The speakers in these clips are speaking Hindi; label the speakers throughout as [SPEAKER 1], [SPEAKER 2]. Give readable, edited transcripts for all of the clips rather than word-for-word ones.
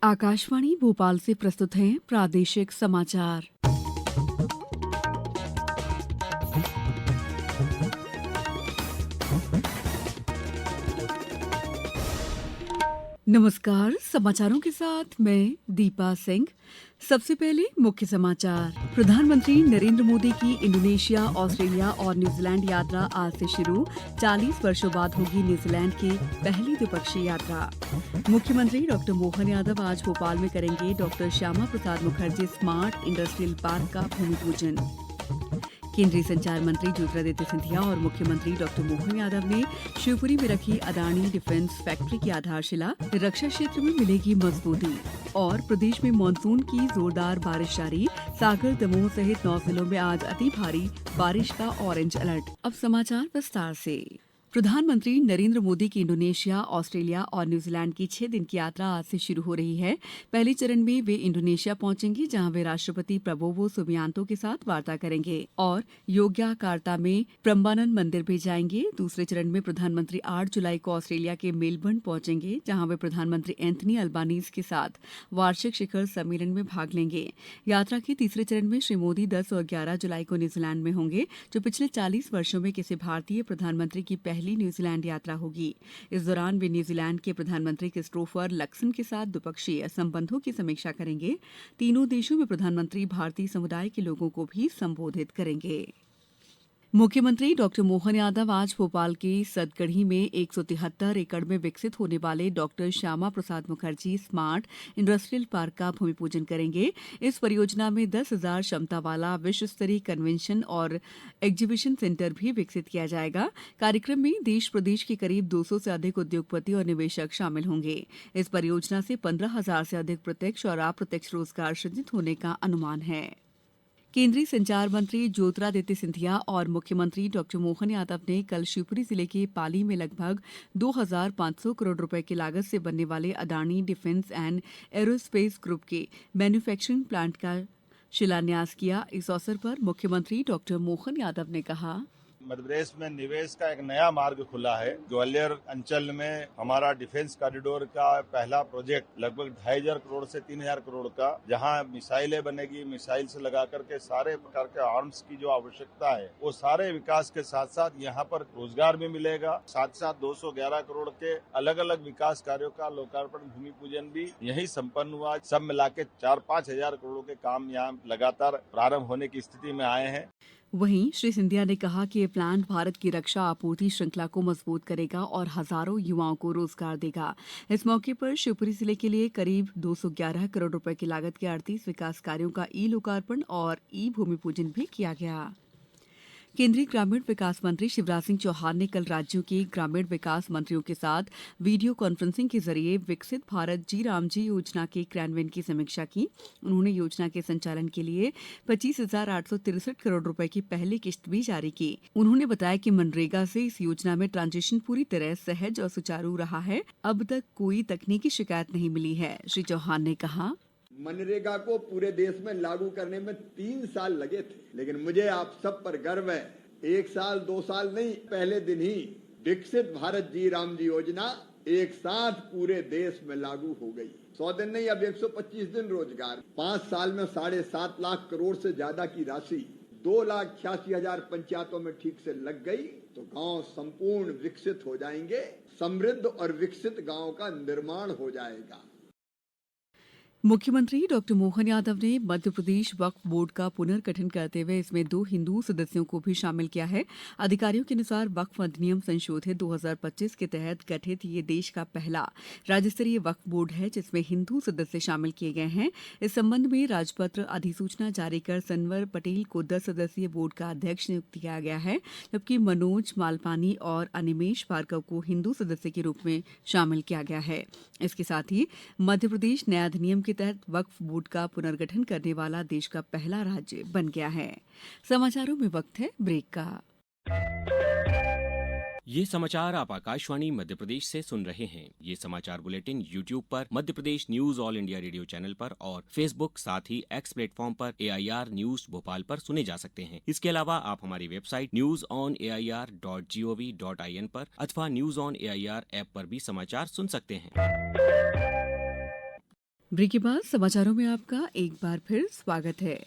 [SPEAKER 1] आकाशवाणी भोपाल से प्रस्तुत हैं प्रादेशिक समाचार। नमस्कार, समाचारों के साथ मैं दीपा सिंह। सबसे पहले मुख्य समाचार। प्रधानमंत्री नरेंद्र मोदी की इंडोनेशिया, ऑस्ट्रेलिया और न्यूजीलैंड यात्रा आज से शुरू। 40 वर्षों बाद होगी न्यूजीलैंड की पहली द्विपक्षीय यात्रा। मुख्यमंत्री डॉ मोहन यादव आज भोपाल में करेंगे डॉ Shyama Prasad Mukherjee smart industrial park का भूमि पूजन। केंद्रीय संचार मंत्री ज्योतिरादित्य सिंधिया और मुख्यमंत्री डॉ मोहन यादव ने शिवपुरी में रखी अडानी डिफेंस फैक्ट्री की आधारशिला। रक्षा क्षेत्र में मिलेगी मजबूती। और प्रदेश में मानसून की जोरदार बारिश जारी। सागर, दमोह सहित 9 जिलों में आज अति भारी बारिश का ऑरेंज अलर्ट। अब समाचार विस्तार से। प्रधानमंत्री नरेंद्र मोदी की इंडोनेशिया, ऑस्ट्रेलिया और न्यूजीलैंड की 6 दिन की यात्रा आज से शुरू हो रही है। पहले चरण में वे इंडोनेशिया पहुंचेंगे, जहां वे राष्ट्रपति प्रबोवो सुबियांतो के साथ वार्ता करेंगे और योग्याकार्ता में प्रम्बानन मंदिर भी जाएंगे। दूसरे चरण में प्रधानमंत्री 8 जुलाई को ऑस्ट्रेलिया के मेलबर्न पहुंचेंगे, जहां वे प्रधानमंत्री एंथनी अल्बानीज के साथ वार्षिक शिखर सम्मेलन में भाग लेंगे। यात्रा के तीसरे चरण में श्री मोदी 10 और 11 जुलाई को न्यूजीलैंड में होंगे, जो पिछले 40 वर्षों में किसी भारतीय प्रधानमंत्री की पहली न्यूजीलैंड यात्रा होगी। इस दौरान वे न्यूजीलैंड के प्रधानमंत्री क्रिस्टोफर लक्सन के साथ द्विपक्षीय संबंधों की समीक्षा करेंगे। तीनों देशों में प्रधानमंत्री भारतीय समुदाय के लोगों को भी संबोधित करेंगे। मुख्यमंत्री डॉ मोहन यादव आज भोपाल के सतगढ़ी में 173 एकड़ में विकसित होने वाले डॉ Shyama Prasad Mukherjee smart industrial park का भूमि पूजन करेंगे। इस परियोजना में 10,000 क्षमता वाला विश्व स्तरीय कन्वेंशन और एग्जीबिशन सेंटर भी विकसित किया जाएगा। कार्यक्रम में देश प्रदेश के करीब 200 से अधिक उद्योगपति और निवेशक शामिल होंगे। इस परियोजना से 15,000 से अधिक प्रत्यक्ष और अप्रत्यक्ष रोजगार सृजित होने का अनुमान है। केंद्रीय संचार मंत्री ज्योतिरादित्य सिंधिया और मुख्यमंत्री डॉ मोहन यादव ने कल शिवपुरी जिले के पाली में लगभग 2,500 करोड़ रुपए की लागत से बनने वाले Adani defence and aerospace group के मैन्युफैक्चरिंग प्लांट का शिलान्यास किया। इस अवसर पर मुख्यमंत्री डॉ मोहन यादव ने कहा,
[SPEAKER 2] मध्य प्रदेश में निवेश का एक नया मार्ग खुला है। ग्वालियर अंचल में हमारा डिफेंस कॉरिडोर का पहला प्रोजेक्ट लगभग 2,500 करोड़ से 3,000 करोड़ का, जहां मिसाइलें बनेगी, मिसाइल से लगा करके सारे प्रकार के आर्म्स की जो आवश्यकता है वो सारे विकास के साथ साथ यहाँ पर रोजगार भी मिलेगा। साथ साथ 211 करोड़ के अलग अलग विकास कार्यों का लोकार्पण, भूमि पूजन भी यही संपन्न हुआ। सब मिला के 4-5 हजार करोड़ के काम यहाँ लगातार प्रारंभ होने की स्थिति में आए हैं।
[SPEAKER 1] वहीं श्री सिंधिया ने कहा कि ये प्लांट भारत की रक्षा आपूर्ति श्रृंखला को मजबूत करेगा और हजारों युवाओं को रोजगार देगा। इस मौके पर शिवपुरी जिले के लिए करीब 211 करोड़ रुपए की लागत के 38 विकास कार्यों का ई लोकार्पण और ई भूमि पूजन भी किया गया। केंद्रीय ग्रामीण विकास मंत्री शिवराज सिंह चौहान ने कल राज्यों के ग्रामीण विकास मंत्रियों के साथ वीडियो कॉन्फ्रेंसिंग के जरिए विकसित भारत जी रामजी योजना के क्रियान्वयन की समीक्षा की। उन्होंने योजना के संचालन के लिए 25,863 करोड़ रुपए की पहली किश्त भी जारी की। उन्होंने बताया कि मनरेगा से इस योजना में ट्रांजिशन पूरी तरह सहज और सुचारू रहा है। अब तक कोई तकनीकी शिकायत नहीं मिली है। श्री चौहान ने कहा,
[SPEAKER 3] मनरेगा को पूरे देश में लागू करने में 3 साल लगे थे, लेकिन मुझे आप सब पर गर्व है। 1 साल 2 साल नहीं, पहले दिन ही विकसित भारत जी रामजी योजना एक साथ पूरे देश में लागू हो गई। 100 दिन नहीं, अब 125 दिन रोजगार। 5 साल में 7.5 लाख करोड़ से ज्यादा की राशि 2,86,000 पंचायतों में ठीक से लग गई, तो गांव संपूर्ण विकसित हो जाएंगे। समृद्ध और विकसित गांव का निर्माण हो जाएगा।
[SPEAKER 1] मुख्यमंत्री डॉ मोहन यादव ने मध्य प्रदेश वक्फ बोर्ड का पुनर्गठन करते हुए इसमें 2 हिंदू सदस्यों को भी शामिल किया है। अधिकारियों के अनुसार वक्फ अधिनियम संशोधित 2025 के तहत गठित ये देश का पहला राज्य स्तरीय वक्फ बोर्ड है, जिसमें हिंदू सदस्य शामिल किए गए हैं। इस संबंध में राजपत्र अधिसूचना जारी कर सनवर पटेल को 10 सदस्यीय बोर्ड का अध्यक्ष नियुक्त किया गया है, जबकि मनोज मालपानी और अनिमेश भार्गव को हिंदू सदस्य के रूप में शामिल किया गया है। इसके साथ ही मध्य प्रदेश नया अधिनियम के तहत वक्फ बोर्ड का पुनर्गठन करने वाला देश का पहला राज्य बन गया है। समाचारों में वक्त है ब्रेक का।
[SPEAKER 4] ये समाचार आप आकाशवाणी मध्य प्रदेश से सुन रहे हैं। ये समाचार बुलेटिन YouTube पर, Madhya Pradesh news all India radio channel पर और फेसबुक साथ ही एक्स प्लेटफॉर्म पर AIR न्यूज भोपाल पर सुने जा सकते हैं। इसके अलावा आप हमारी वेबसाइट newsonair.gov.in पर अथवा न्यूज ऑन AIR ऐप पर भी समाचार सुन सकते हैं।
[SPEAKER 1] ब्रेक के बाद समाचारों में आपका एक बार फिर स्वागत है।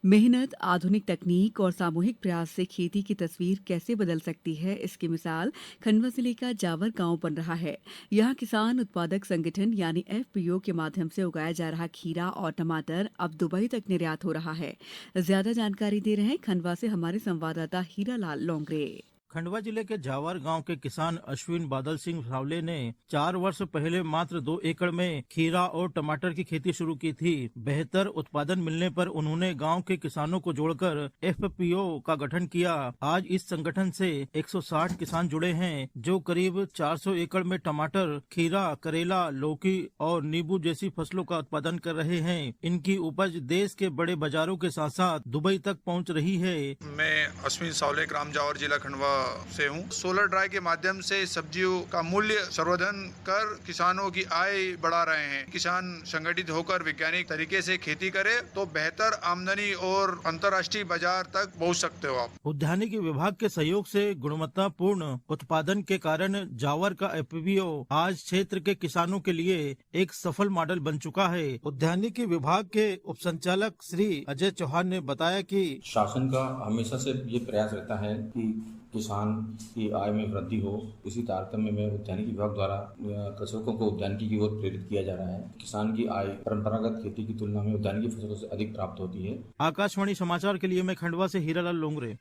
[SPEAKER 1] मेहनत, आधुनिक तकनीक और सामूहिक प्रयास से खेती की तस्वीर कैसे बदल सकती है, इसकी मिसाल खंडवा जिले का जावर गांव बन रहा है। यहाँ किसान उत्पादक संगठन यानी एफपीओ के माध्यम से उगाया जा रहा खीरा और टमाटर अब दुबई तक निर्यात हो रहा है। ज्यादा जानकारी दे रहे हैं खंडवा से हमारे संवाददाता हीरालाल लोंगरे।
[SPEAKER 5] खंडवा जिले के जावर गांव के किसान अश्विन बादल सिंह सावले ने 4 वर्ष पहले मात्र 2 एकड़ में खीरा और टमाटर की खेती शुरू की थी। बेहतर उत्पादन मिलने पर उन्होंने गांव के किसानों को जोड़कर एफपीओ का गठन किया। आज इस संगठन से 160 किसान जुड़े हैं, जो करीब 400 एकड़ में टमाटर, खीरा, करेला, लौकी और नींबू जैसी फसलों का उत्पादन कर रहे हैं। इनकी उपज देश के बड़े बाजारों के साथ साथ दुबई तक पहुँच रही है।
[SPEAKER 6] मैं अश्विन सावले, ग्राम जावर, जिला खंडवा से हूँ। सोलर ड्राई के माध्यम से सब्जियों का मूल्य संवर्धन कर किसानों की आय बढ़ा रहे हैं। किसान संगठित होकर वैज्ञानिक तरीके से खेती करे तो बेहतर आमदनी और अंतर्राष्ट्रीय बाजार तक पहुँच सकते हो आप।
[SPEAKER 5] उद्यानिकी विभाग के सहयोग से गुणवत्तापूर्ण उत्पादन के कारण जावर का एफपीओ आज क्षेत्र के किसानों के लिए एक सफल मॉडल बन चुका है। उद्यानिकी विभाग के उप संचालक श्री अजय चौहान ने बताया कि
[SPEAKER 7] शासन का हमेशा से ये प्रयास रहता है कि किसान की आय में वृद्धि हो। इसी तारतम्य में उद्यानिकी विभाग द्वारा कृषकों को उद्यानिकी की ओर प्रेरित किया जा रहा है। किसान की आय परंपरागत खेती की तुलना में उद्यानिकी फसलों से अधिक प्राप्त होती है।
[SPEAKER 5] आकाशवाणी समाचार के लिए मैं खंडवा से हीरालाल लोंगरे।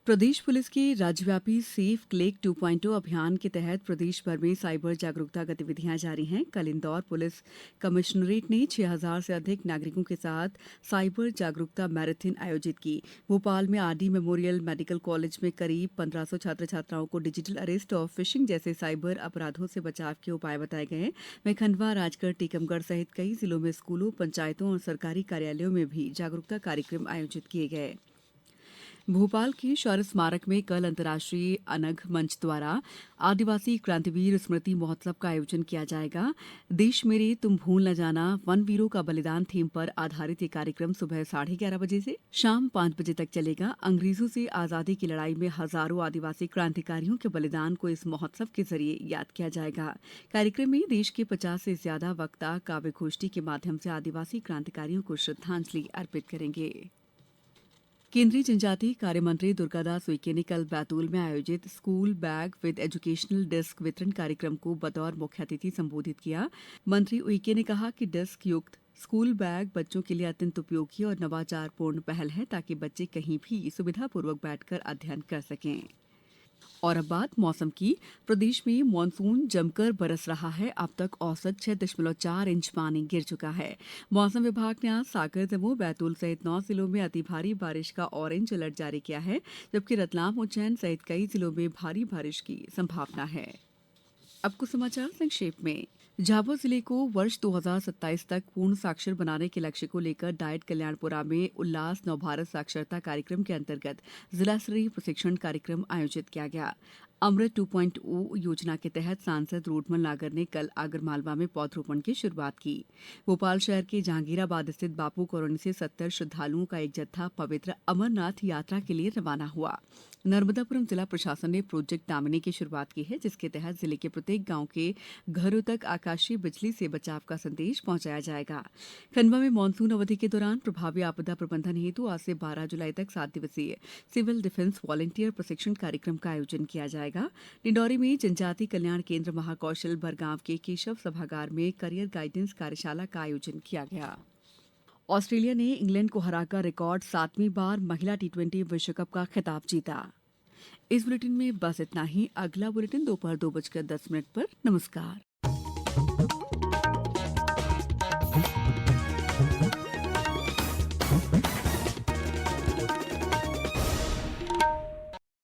[SPEAKER 1] प्रदेश पुलिस के राज्यव्यापी सेफ क्लिक 2.0 अभियान के तहत प्रदेश भर में साइबर जागरूकता गतिविधियां जारी हैं। कल इंदौर पुलिस कमिश्नरेट ने 6000 से अधिक नागरिकों के साथ साइबर जागरूकता मैराथन आयोजित की। भोपाल में आरडी मेमोरियल मेडिकल कॉलेज में करीब 1500 छात्र छात्राओं को डिजिटल अरेस्ट और फिशिंग जैसे साइबर अपराधों से बचाव के उपाय बताए गए। वहीं खंडवा, राजगढ़, टीकमगढ़ सहित कई जिलों में स्कूलों, पंचायतों और सरकारी कार्यालयों में भी जागरूकता कार्यक्रम आयोजित किए गए। भोपाल के शौर्य स्मारक में कल अंतर्राष्ट्रीय अनघ मंच द्वारा आदिवासी क्रांतिवीर स्मृति महोत्सव का आयोजन किया जाएगा। देश मेरे तुम भूल न जाना, वन वीरों का बलिदान थीम पर आधारित ये कार्यक्रम सुबह 11:30 बजे से शाम 5 बजे तक चलेगा। अंग्रेजों से आजादी की लड़ाई में हजारों आदिवासी क्रांतिकारियों के बलिदान को इस महोत्सव के जरिए याद किया जाएगा। कार्यक्रम में देश के 50 से ज्यादा वक्ता काव्य गोष्ठी के माध्यम से आदिवासी क्रांतिकारियों को श्रद्धांजलि अर्पित करेंगे। केंद्रीय जनजातीय कार्य मंत्री दुर्गादास उइके ने कल बैतूल में आयोजित school bag with educational desk वितरण कार्यक्रम को बतौर मुख्य अतिथि संबोधित किया। मंत्री उइके ने कहा कि डेस्क युक्त स्कूल बैग बच्चों के लिए अत्यंत उपयोगी और नवाचारपूर्ण पहल है, ताकि बच्चे कहीं भी सुविधापूर्वक बैठकर अध्ययन कर सकें। और अब बात मौसम की। प्रदेश में मानसून जमकर बरस रहा है। अब तक औसत 6.4 इंच पानी गिर चुका है। मौसम विभाग ने आज सागर, दमोह, बैतूल सहित 9 जिलों में अति भारी बारिश का ऑरेंज अलर्ट जारी किया है, जबकि रतलाम, उज्जैन सहित कई जिलों में भारी बारिश की संभावना है। अब कुछ समाचार संक्षेप में। झाबुआ जिले को वर्ष 2027 तक पूर्ण साक्षर बनाने के लक्ष्य को लेकर डाइट कल्याणपुरा में उल्लास नवभारत साक्षरता कार्यक्रम के अंतर्गत जिला स्तरीय प्रशिक्षण कार्यक्रम आयोजित किया गया। अमृत 2.0 योजना के तहत सांसद रोडमल नागर ने कल आगरमालवा में पौधरोपण की शुरुआत की। भोपाल शहर के जहांगीराबाद स्थित बापू कॉलोनी से 70 श्रद्धालुओं का एक जत्था पवित्र अमरनाथ यात्रा के लिए रवाना हुआ। नर्मदापुरम जिला प्रशासन ने प्रोजेक्ट दामिनी की शुरुआत की है, जिसके तहत जिले के प्रत्येक गांव के घरों तक आकाशीय बिजली से बचाव का संदेश पहुंचाया जाएगा। खंडवा में मानसून अवधि के दौरान प्रभावी आपदा प्रबंधन हेतु आज से 12 जुलाई तक 7 दिवसीय सिविल डिफेंस वॉलंटियर प्रशिक्षण कार्यक्रम का आयोजन किया जाएगा। डिंडौरी में जनजाति कल्याण केंद्र महाकौशल बरगांव के केशव सभागार में करियर गाइडेंस कार्यशाला का आयोजन किया गया। ऑस्ट्रेलिया ने इंग्लैंड को हराकर रिकॉर्ड 7वीं बार महिला टी20 विश्व कप का खिताब जीता। इस बुलेटिन में बस इतना ही। अगला बुलेटिन दोपहर 2:10 पर। नमस्कार।